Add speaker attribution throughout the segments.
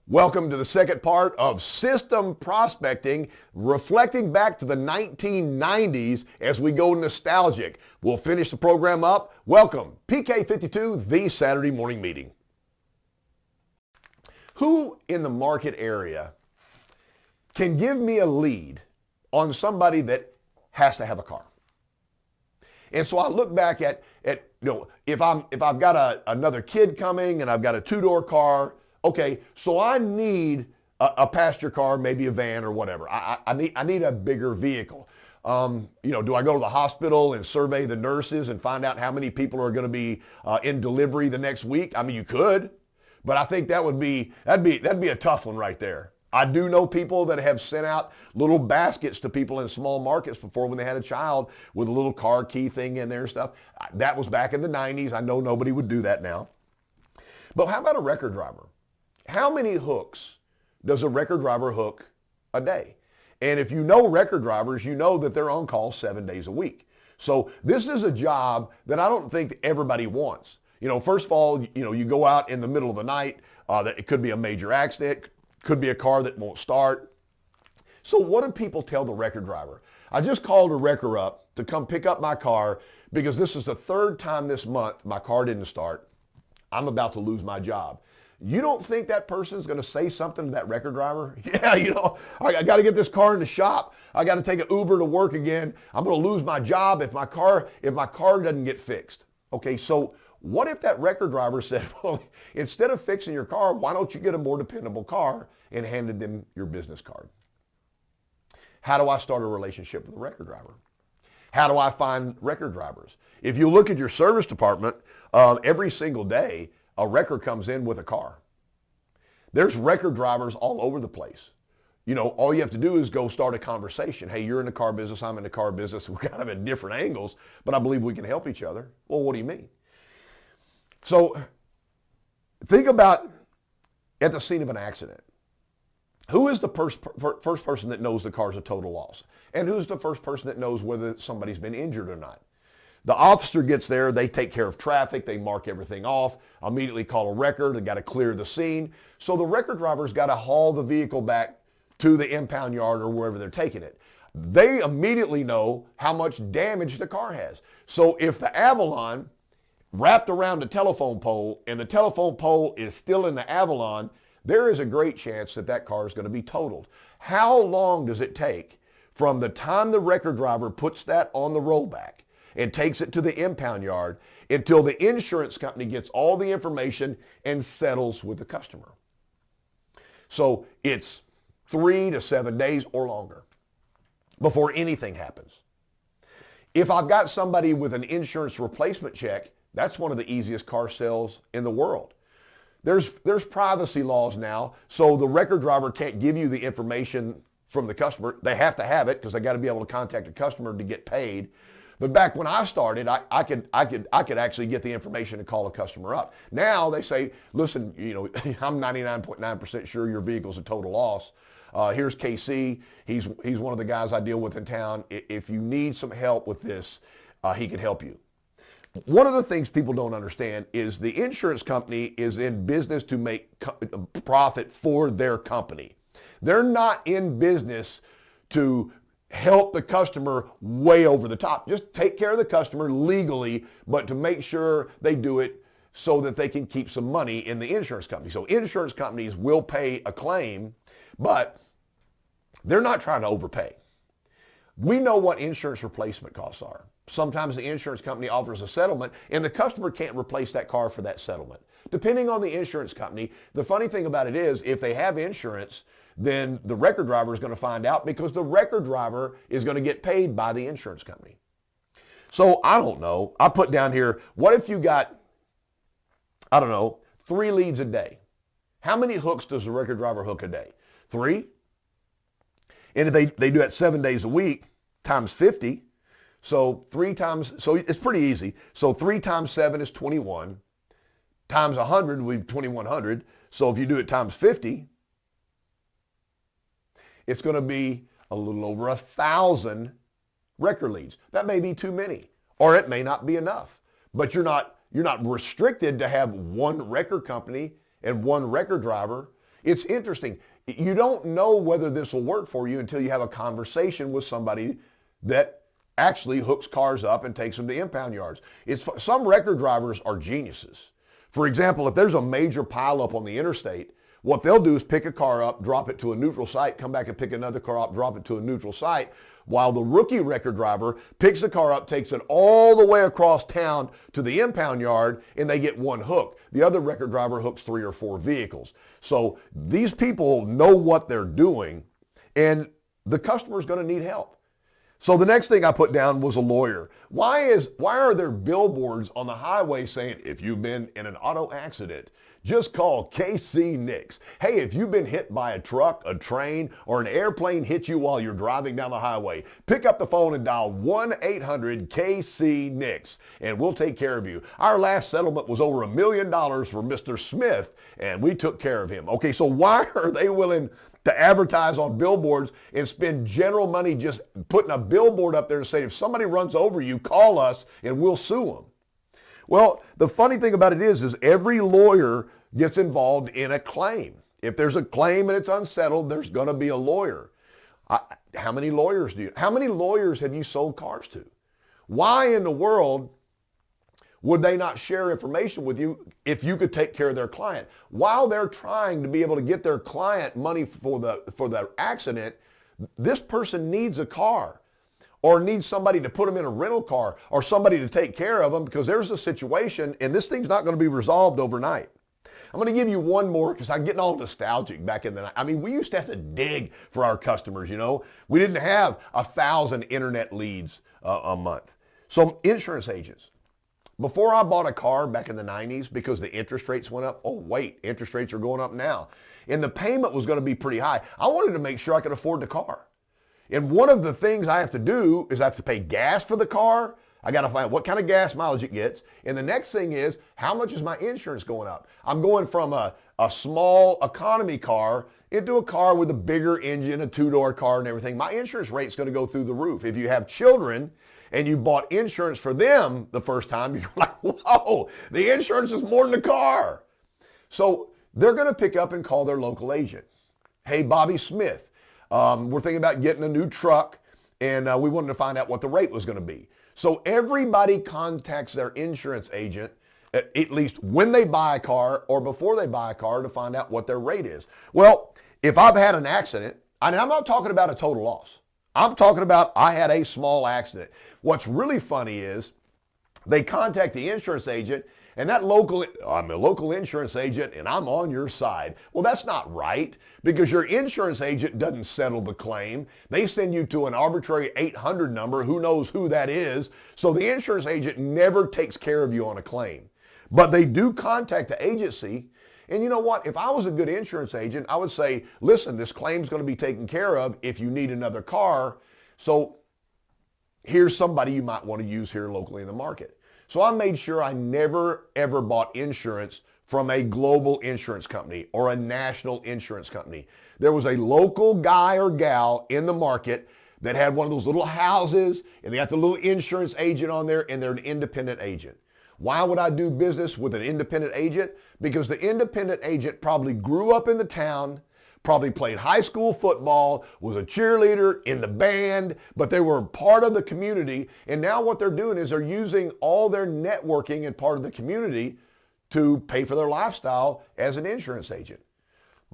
Speaker 1: Welcome to the second part of System Prospecting, reflecting back to the 1990s as we go nostalgic. We'll finish the program up. Welcome, PK52, the Saturday morning meeting. Who in the market area can give me a lead on somebody that has to have a car? And so I look back at if I've got another kid coming and I've got a two-door car. Okay, so I need a passenger car, maybe a van or whatever. I need a bigger vehicle. Do I go to the hospital and survey the nurses and find out how many people are going to be in delivery the next week? I mean, you could, but I think that'd be a tough one right there. I do know people that have sent out little baskets to people in small markets before when they had a child with a little car key thing in there and stuff. That was back in the 90s. I know nobody would do that now. But how about a record driver? How many hooks does a record driver hook a day? And if you know record drivers, you know that they're on call 7 days a week. So this is a job that I don't think everybody wants. First of all, you go out in the middle of the night. It could be a major accident, could be a car that won't start. So what do people tell the record driver? I just called a wrecker up to come pick up my car because this is the third time this month my car didn't start. I'm about to lose my job. You don't think that person's going to say something to that record driver? Yeah, I got to get this car in the shop. I got to take an Uber to work again. I'm going to lose my job if my car doesn't get fixed. Okay, so what if that record driver said, well, instead of fixing your car, why don't you get a more dependable car, and handed them your business card? How do I start a relationship with a record driver? How do I find record drivers? If you look at your service department, every single day, a wrecker comes in with a car. There's record drivers all over the place. All you have to do is go start a conversation. Hey, you're in the car business, I'm in the car business. We're kind of at different angles, but I believe we can help each other. Well, what do you mean? So think about at the scene of an accident. Who is the first person that knows the car's a total loss? And who's the first person that knows whether somebody's been injured or not? The officer gets there, they take care of traffic, they mark everything off, immediately call a wrecker, they got to clear the scene. So the record driver's got to haul the vehicle back to the impound yard or wherever they're taking it. They immediately know how much damage the car has. So if the Avalon wrapped around a telephone pole and the telephone pole is still in the Avalon, there is a great chance that that car is going to be totaled. How long does it take from the time the record driver puts that on the rollback and takes it to the impound yard until the insurance company gets all the information and settles with the customer? So it's 3 to 7 days or longer before anything happens. If I've got somebody with an insurance replacement check, that's one of the easiest car sales in the world. There's privacy laws now, so the record driver can't give you the information from the customer. They have to have it because they got to be able to contact the customer to get paid. But back when I started, I could actually get the information and call a customer up. Now they say, listen, I'm 99.9% sure your vehicle's a total loss. Here's KC. He's one of the guys I deal with in town. If you need some help with this, he can help you. One of the things people don't understand is the insurance company is in business to make profit for their company. They're not in business to help the customer way over the top. Just take care of the customer legally, but to make sure they do it so that they can keep some money in the insurance company. So insurance companies will pay a claim, but they're not trying to overpay. We know what insurance replacement costs are. Sometimes the insurance company offers a settlement and the customer can't replace that car for that settlement. Depending on the insurance company, the funny thing about it is if they have insurance, then the record driver is going to find out because the record driver is going to get paid by the insurance company. So I don't know. I put down here, what if you got, 3 leads a day? How many hooks does the record driver hook a day? 3? And if they do that 7 days a week, times 50, so it's pretty easy. So 3 times 7 is 21. Times 100 would be 2,100. So if you do it times 50, it's going to be a little over 1,000 record leads. That may be too many, or it may not be enough. But you're not restricted to have one record company and one record driver. It's interesting. You don't know whether this will work for you until you have a conversation with somebody that actually hooks cars up and takes them to impound yards. Some record drivers are geniuses. For example, if there's a major pileup on the interstate, what they'll do is pick a car up, drop it to a neutral site, come back and pick another car up, drop it to a neutral site, while the rookie record driver picks the car up, takes it all the way across town to the impound yard, and they get one hook. The other record driver hooks 3 or 4 vehicles. So these people know what they're doing, and the customer's going to need help. So the next thing I put down was a lawyer. Why are there billboards on the highway saying, if you've been in an auto accident, just call KC Nix. Hey, if you've been hit by a truck, a train, or an airplane hit you while you're driving down the highway, pick up the phone and dial 1-800-KC-NIX, and we'll take care of you. Our last settlement was over $1 million for Mr. Smith, and we took care of him. Okay, so why are they willing to advertise on billboards and spend general money just putting a billboard up there and saying, if somebody runs over you, call us and we'll sue them? Well, the funny thing about it is every lawyer gets involved in a claim. If there's a claim and it's unsettled, there's going to be a lawyer. How many lawyers have you sold cars to? Why in the world would they not share information with you if you could take care of their client? While they're trying to be able to get their client money for the accident, this person needs a car or needs somebody to put them in a rental car or somebody to take care of them because there's a situation and this thing's not going to be resolved overnight. I'm going to give you one more because I'm getting all nostalgic back in the night. I mean, we used to have to dig for our customers, you know. We didn't have 1,000 internet leads a month. So insurance agents. Before I bought a car back in the 90s because the interest rates went up, oh wait, interest rates are going up now. And the payment was going to be pretty high. I wanted to make sure I could afford the car. And one of the things I have to do is I have to pay gas for the car. I got to find what kind of gas mileage it gets. And the next thing is, how much is my insurance going up? I'm going from a small economy car into a car with a bigger engine, a 2-door car and everything. My insurance rate's going to go through the roof. If you have children and you bought insurance for them the first time, you're like, whoa, the insurance is more than the car. So they're going to pick up and call their local agent. Hey, Bobby Smith. We're thinking about getting a new truck, and we wanted to find out what the rate was going to be. So everybody contacts their insurance agent, at least when they buy a car or before they buy a car, to find out what their rate is. Well, if I've had an accident, and I'm not talking about a total loss. I'm talking about I had a small accident. What's really funny is they contact the insurance agent, and I'm a local insurance agent and I'm on your side. Well, that's not right because your insurance agent doesn't settle the claim. They send you to an arbitrary 800 number. Who knows who that is? So the insurance agent never takes care of you on a claim. But they do contact the agency. And you know what? If I was a good insurance agent, I would say, listen, this claim's going to be taken care of if you need another car. So here's somebody you might want to use here locally in the market. So I made sure I never, ever bought insurance from a global insurance company or a national insurance company. There was a local guy or gal in the market that had one of those little houses, and they got the little insurance agent on there, and they're an independent agent. Why would I do business with an independent agent? Because the independent agent probably grew up in the town, probably played high school football, was a cheerleader in the band, but they were part of the community. And now what they're doing is they're using all their networking and part of the community to pay for their lifestyle as an insurance agent.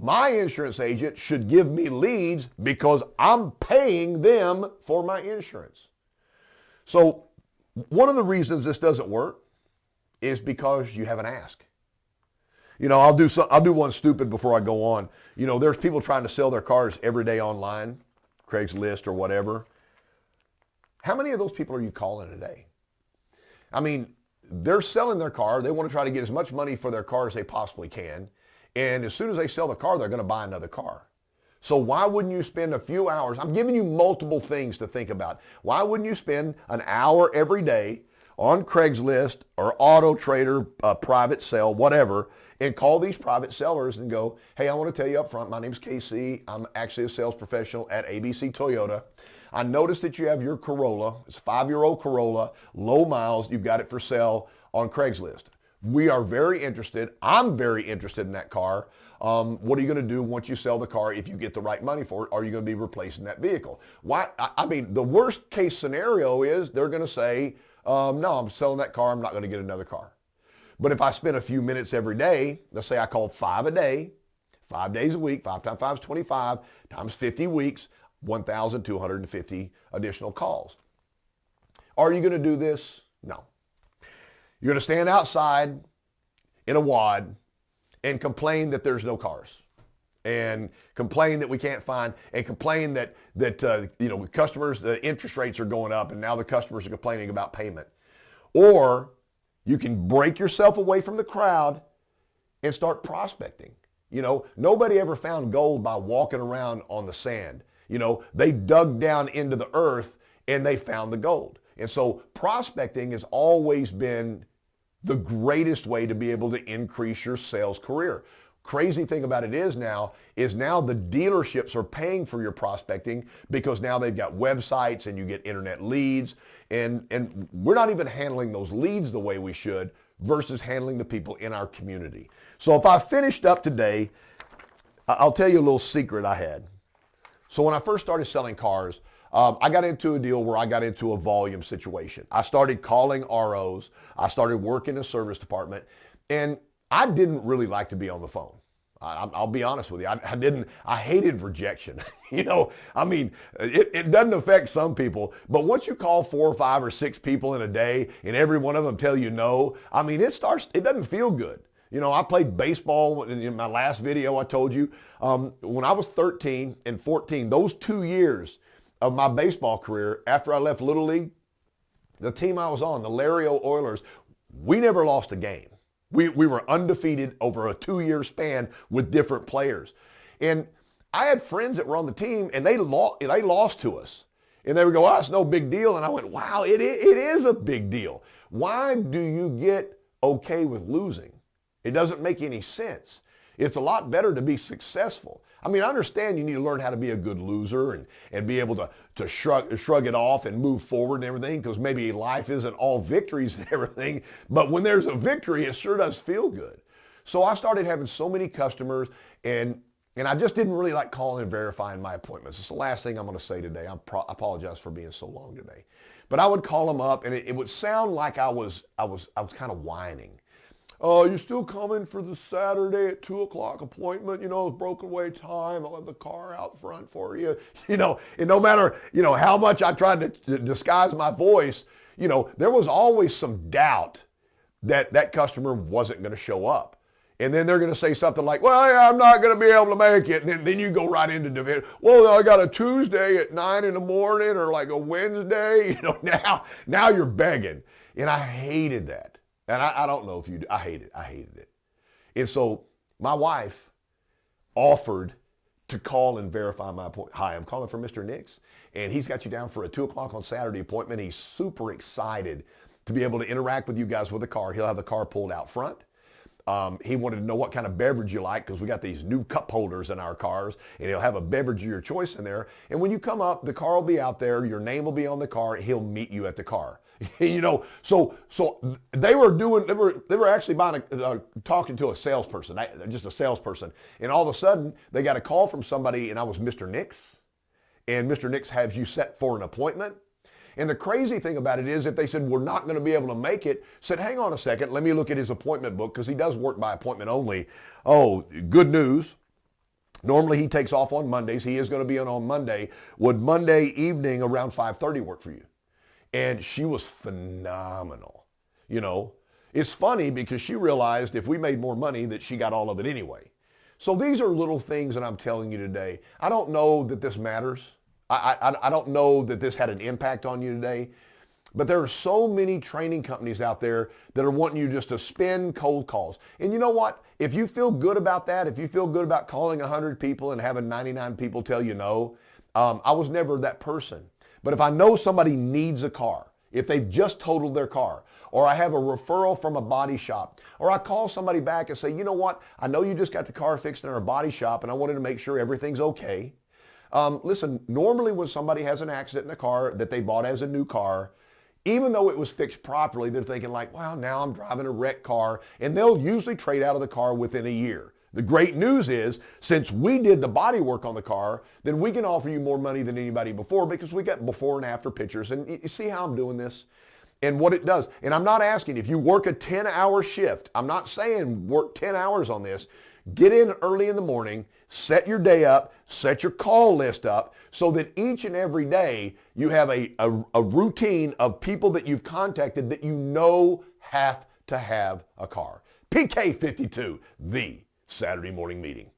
Speaker 1: My insurance agent should give me leads because I'm paying them for my insurance. So one of the reasons this doesn't work is because you haven't asked. You know, I'll do one stupid before I go on. You know, there's people trying to sell their cars every day online, Craigslist or whatever. How many of those people are you calling a day? I mean, they're selling their car. They want to try to get as much money for their car as they possibly can. And as soon as they sell the car, they're going to buy another car. So why wouldn't you spend a few hours? I'm giving you multiple things to think about. Why wouldn't you spend an hour every day on Craigslist or Auto Trader, private sale, whatever, and call these private sellers and go, hey, I want to tell you up front, my name's KC. I'm actually a sales professional at ABC Toyota. I noticed that you have your Corolla. It's a 5-year-old Corolla, low miles. You've got it for sale on Craigslist. We are very interested. I'm very interested in that car. What are you going to do once you sell the car if you get the right money for it? Are you going to be replacing that vehicle? Why? I mean, the worst case scenario is they're going to say, no, I'm selling that car. I'm not going to get another car. But if I spend a few minutes every day, let's say I call 5 a day, 5 days a week, 5 times 5 is 25, times 50 weeks, 1,250 additional calls. Are you going to do this? No. You're going to stand outside in a wad and complain that there's no cars, and complain that we can't find, and complain that customers, the interest rates are going up and now the customers are complaining about payment. Or you can break yourself away from the crowd and start prospecting. Nobody ever found gold by walking around on the sand. They dug down into the earth and they found the gold. And so prospecting has always been the greatest way to be able to increase your sales career. Crazy thing about it is now the dealerships are paying for your prospecting because now they've got websites and you get internet leads, and we're not even handling those leads the way we should versus handling the people in our community. So if I finished up today, I'll tell you a little secret I had. So when I first started selling cars, I got into a deal where I got into a volume situation. I started calling ROs. I started working in a service department, and I didn't really like to be on the phone. I'll be honest with you. I hated rejection. It doesn't affect some people, but once you call 4 or 5 or 6 people in a day and every one of them tell you no, it doesn't feel good. I played baseball in my last video. I told you, when I was 13 and 14, those 2 years of my baseball career, after I left Little League, the team I was on, the Lario Oilers, we never lost a game. We were undefeated over a 2-year span with different players. And I had friends that were on the team, and they lost to us. And they would go, it's no big deal. And I went, wow, it is a big deal. Why do you get okay with losing? It doesn't make any sense. It's a lot better to be successful. I understand you need to learn how to be a good loser and be able to shrug it off and move forward and everything, because maybe life isn't all victories and everything, but when there's a victory, it sure does feel good. So I started having so many customers, and I just didn't really like calling and verifying my appointments. It's the last thing I'm going to say today. I apologize for being so long today. But I would call them up, and it would sound like I was kind of whining. Oh, you're still coming for the Saturday at 2 o'clock appointment? It's broken away time. I'll have the car out front for you. And no matter, how much I tried to disguise my voice, there was always some doubt that customer wasn't going to show up. And then they're going to say something like, well, yeah, I'm not going to be able to make it. And then you go right into division. Well, I got a Tuesday at 9 in the morning or like a Wednesday. Now you're begging. And I hated that. And I don't know if you do. I hated it. And so my wife offered to call and verify my appointment. Hi, I'm calling for Mr. Nix, and he's got you down for a 2 o'clock on Saturday appointment. He's super excited to be able to interact with you guys with the car. He'll have the car pulled out front. He wanted to know what kind of beverage you like, because we got these new cup holders in our cars, and he'll have a beverage of your choice in there. And when you come up, the car will be out there. Your name will be on the car. He'll meet you at the car. So they were actually talking to a salesperson, just a salesperson. And all of a sudden, they got a call from somebody, and I was Mr. Nix. And Mr. Nix has you set for an appointment. And the crazy thing about it is, if they said, we're not going to be able to make it, said, hang on a second, let me look at his appointment book, because he does work by appointment only. Oh, good news. Normally he takes off on Mondays. He is going to be in on Monday. Would Monday evening around 5:30 work for you? And she was phenomenal. It's funny because she realized if we made more money that she got all of it anyway. So these are little things that I'm telling you today. I don't know that this matters. I don't know that this had an impact on you today, but there are so many training companies out there that are wanting you just to spin cold calls. And you know what? If you feel good about that, if you feel good about calling 100 people and having 99 people tell you no, I was never that person. But if I know somebody needs a car, if they've just totaled their car, or I have a referral from a body shop, or I call somebody back and say, you know what? I know you just got the car fixed in our body shop, and I wanted to make sure everything's okay. Listen, normally when somebody has an accident in a car that they bought as a new car, Even though it was fixed properly, they're thinking like, well, now I'm driving a wrecked car, and they'll usually trade out of the car within a year. The great news is, since we did the body work on the car, then we can offer you more money than anybody before because we got before and after pictures. And you see how I'm doing this? And what it does. And I'm not asking if you work a 10-hour shift. I'm not saying work 10 hours on this. Get in early in the morning, set your day up, set your call list up so that each and every day you have a routine of people that you've contacted that you know have to have a car. PK52, the Saturday morning meeting.